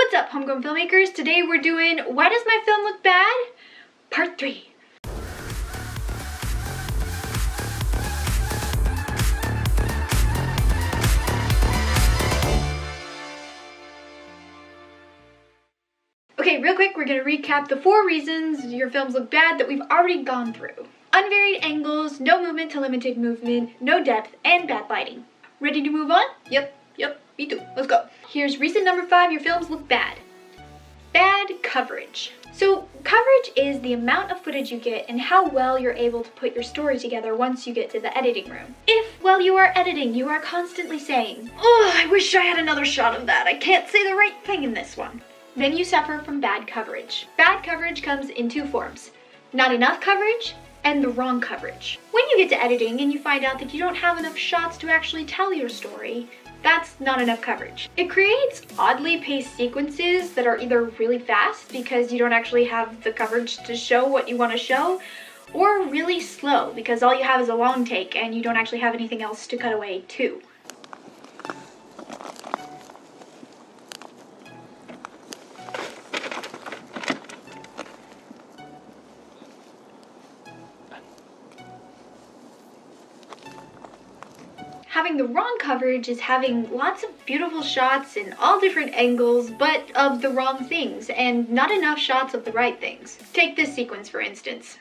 What's up, Home Grown Filmmakers? Today we're doing Why Does My Film Look Bad? Part 3. Okay, real quick, we're going to recap the 4 reasons your films look bad that we've already gone through. Unvaried angles, no movement to limited movement, no depth, and bad lighting. Ready to move on? Yep, me too. Let's go. Here's reason number 5 your films look bad. Bad coverage. So coverage is the amount of footage you get and how well you're able to put your story together once you get to the editing room. If, while you are editing, you are constantly saying, "Oh, I wish I had another shot of that. I can't say the right thing in this one," then you suffer from bad coverage. Bad coverage comes in 2 forms. Not enough coverage and the wrong coverage. When you get to editing and you find out that you don't have enough shots to actually tell your story, that's not enough coverage. It creates oddly paced sequences that are either really fast because you don't actually have the coverage to show what you want to show, or really slow because all you have is a long take and you don't actually have anything else to cut away to. Having the wrong coverage is having lots of beautiful shots in all different angles, but of the wrong things, and not enough shots of the right things. Take this sequence for instance.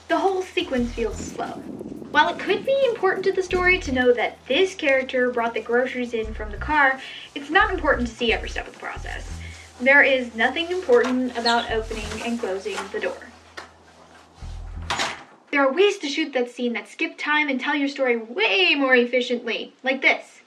The whole sequence feels slow. While it could be important to the story to know that this character brought the groceries in from the car, it's not important to see every step of the process. There is nothing important about opening and closing the door. There are ways to shoot that scene that skip time and tell your story way more efficiently, like this.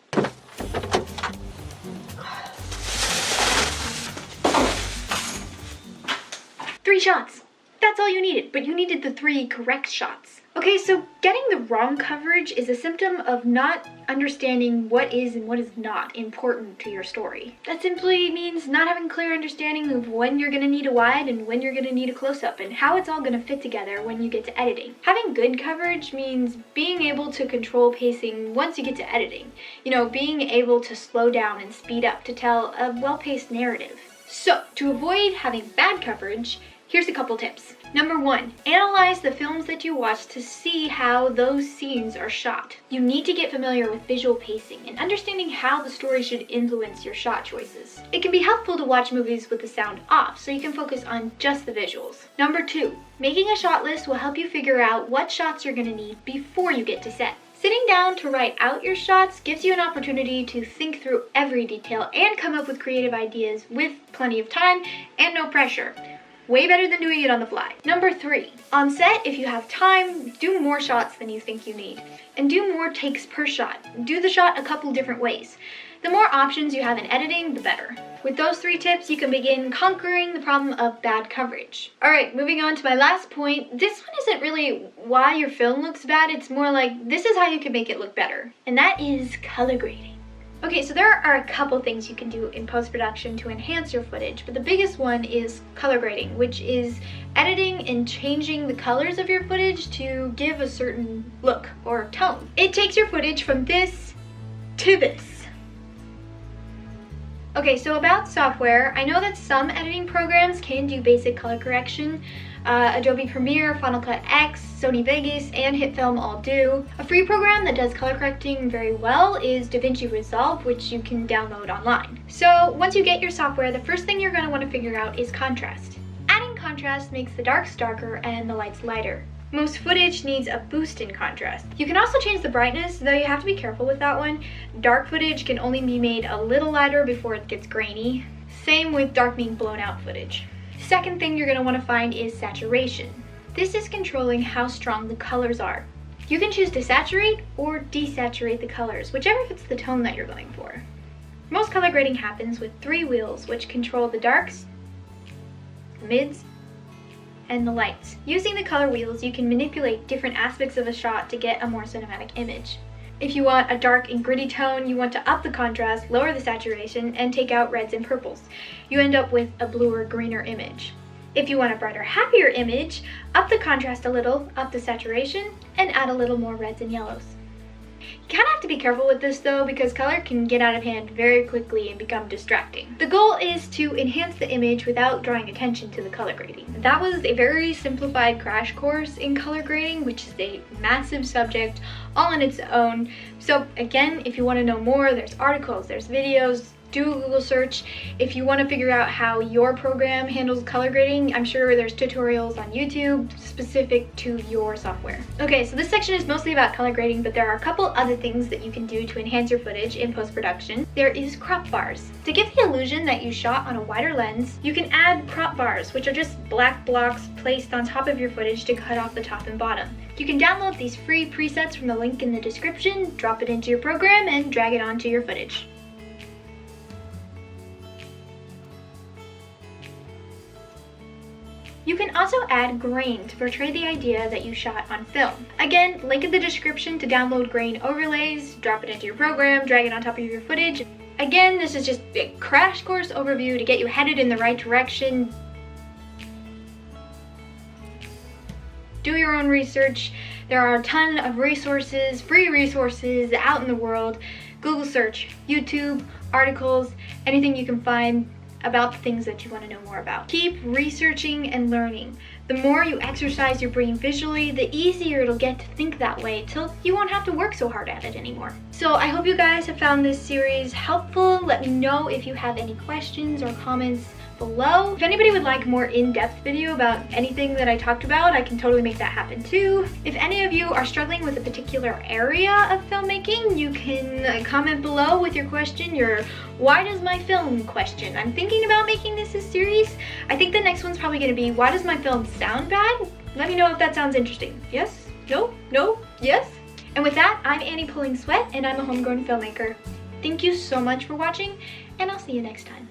Three shots. That's all you needed, but you needed the 3 correct shots. Okay, so getting the wrong coverage is a symptom of not understanding what is and what is not important to your story. That simply means not having clear understanding of when you're gonna need a wide and when you're gonna need a close-up and how it's all gonna fit together when you get to editing. Having good coverage means being able to control pacing once you get to editing. You know, being able to slow down and speed up to tell a well-paced narrative. So, to avoid having bad coverage, here's a couple tips. Number 1, analyze the films that you watch to see how those scenes are shot. You need to get familiar with visual pacing and understanding how the story should influence your shot choices. It can be helpful to watch movies with the sound off so you can focus on just the visuals. Number 2, making a shot list will help you figure out what shots you're going to need before you get to set. Sitting down to write out your shots gives you an opportunity to think through every detail and come up with creative ideas with plenty of time and no pressure. Way better than doing it on the fly. Number 3, on set, if you have time, do more shots than you think you need. And do more takes per shot. Do the shot a couple different ways. The more options you have in editing, the better. With those 3 tips, you can begin conquering the problem of bad coverage. Alright, moving on to my last point. This one isn't really why your film looks bad, it's more like this is how you can make it look better. And that is color grading. Okay, so there are a couple things you can do in post-production to enhance your footage, but the biggest one is color grading, which is editing and changing the colors of your footage to give a certain look or tone. It takes your footage from this to this. Okay, so about software, I know that some editing programs can do basic color correction. Adobe Premiere, Final Cut X, Sony Vegas, and HitFilm all do. A free program that does color correcting very well is DaVinci Resolve, which you can download online. So once you get your software, the first thing you're going to want to figure out is contrast. Adding contrast makes the darks darker and the lights lighter. Most footage needs a boost in contrast. You can also change the brightness, though you have to be careful with that one. Dark footage can only be made a little lighter before it gets grainy. Same with darkening blown out footage. Second thing you're going to want to find is saturation. This is controlling how strong the colors are. You can choose to saturate or desaturate the colors, whichever fits the tone that you're going for. Most color grading happens with 3 wheels, which control the darks, the mids, and the lights. Using the color wheels, you can manipulate different aspects of a shot to get a more cinematic image. If you want a dark and gritty tone, you want to up the contrast, lower the saturation, and take out reds and purples. You end up with a bluer, greener image. If you want a brighter, happier image, up the contrast a little, up the saturation, and add a little more reds and yellows. You kind of have to be careful with this though, because color can get out of hand very quickly and become distracting. The goal is to enhance the image without drawing attention to the color grading. That was a very simplified crash course in color grading, which is a massive subject all on its own. So again, if you want to know more, there's articles, there's videos. Do a Google search. If you want to figure out how your program handles color grading, I'm sure there's tutorials on YouTube specific to your software. Okay, so this section is mostly about color grading, but there are a couple other things that you can do to enhance your footage in post-production. There is crop bars. To give the illusion that you shot on a wider lens, you can add crop bars, which are just black blocks placed on top of your footage to cut off the top and bottom. You can download these free presets from the link in the description, drop it into your program, and drag it onto your footage. You can also add grain to portray the idea that you shot on film. Again, link in the description to download grain overlays, drop it into your program, drag it on top of your footage. Again, this is just a crash course overview to get you headed in the right direction. Do your own research. There are a ton of resources, free resources out in the world. Google search, YouTube, articles, anything you can find about the things that you want to know more about. Keep researching and learning. The more you exercise your brain visually, the easier it'll get to think that way till you won't have to work so hard at it anymore. So I hope you guys have found this series helpful. Let me know if you have any questions or comments below. If anybody would like more in-depth video about anything that I talked about, I can totally make that happen too. If any of you are struggling with a particular area of filmmaking, you can comment below with your question, your why does my film question. I'm thinking about making this a series. I think the next one's probably gonna be why does my film sound bad? Let me know if that sounds interesting. Yes? No? No? Yes? And with that, I'm Annie Pulling Sweat and I'm a homegrown filmmaker. Thank you so much for watching and I'll see you next time.